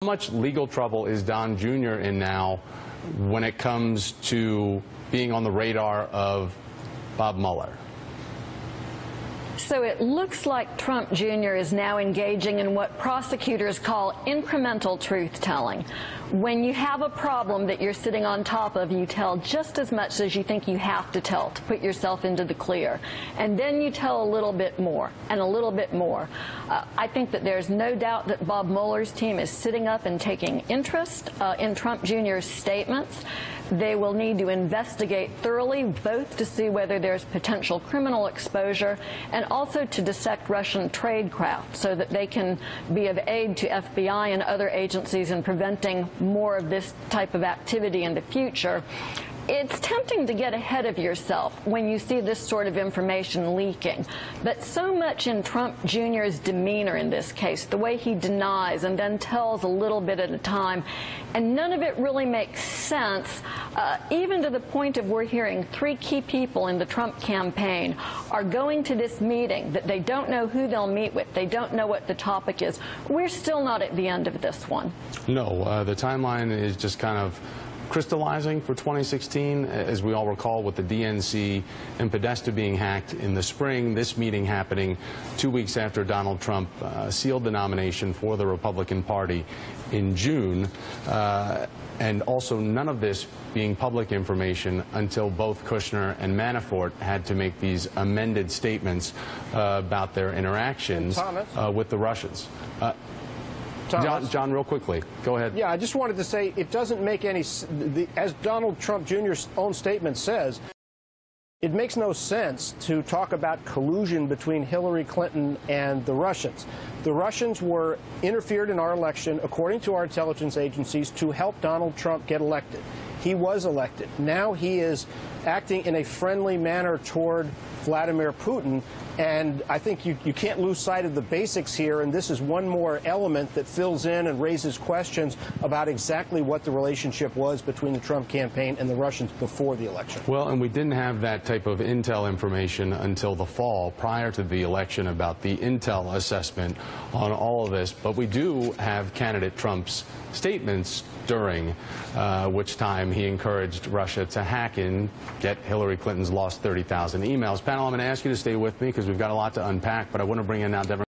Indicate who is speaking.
Speaker 1: How much legal trouble is Don Jr. in now when it comes to being on the radar of Bob Mueller?
Speaker 2: So it looks like Trump Jr. is now engaging in what prosecutors call incremental truth-telling. When you have a problem that you're sitting on top of, you tell just as much as you think you have to tell to put yourself into the clear. And then you tell a little bit more and a little bit more. I think that there's no doubt that Bob Mueller's team is sitting up and taking interest in Trump Jr.'s statements. They will need to investigate thoroughly, both to see whether there's potential criminal exposure and also to dissect Russian tradecraft so that they can be of aid to FBI and other agencies in preventing more of this type of activity in the future. It's tempting to get ahead of yourself when you see this sort of information leaking. But so much in Trump Jr.'s demeanor in this case, the way he denies and then tells a little bit at a time, and none of it really makes sense, even to the point of we're hearing 3 key people in the Trump campaign are going to this meeting that they don't know who they'll meet with. They don't know what the topic is. We're still not at the end of this one. No,
Speaker 1: the timeline is just kind of crystallizing for 2016, as we all recall, with the DNC and Podesta being hacked in the spring, this meeting happening 2 weeks after Donald Trump sealed the nomination for the Republican Party in June, and also none of this being public information until both Kushner and Manafort had to make these amended statements about their interactions with the Russians. John, real quickly, go ahead.
Speaker 3: Yeah, I just wanted to say it doesn't make any, as Donald Trump Jr.'s own statement says, it makes no sense to talk about collusion between Hillary Clinton and the Russians. The Russians were interfered in our election, according to our intelligence agencies, to help Donald Trump get elected. He was elected. Now he is acting in a friendly manner toward Vladimir Putin, and I think you can't lose sight of the basics here, and this is one more element that fills in and raises questions about exactly what the relationship was between the Trump campaign and the Russians before the election.
Speaker 1: Well, and we didn't have that type of intel information until the fall, prior to the election, about the intel assessment on all of this, but we do have candidate Trump's statements during which time he encouraged Russia to hack in, get Hillary Clinton's lost 30,000 emails. Panel, I'm going to ask you to stay with me because we've got a lot to unpack, but I want to bring in now Devin.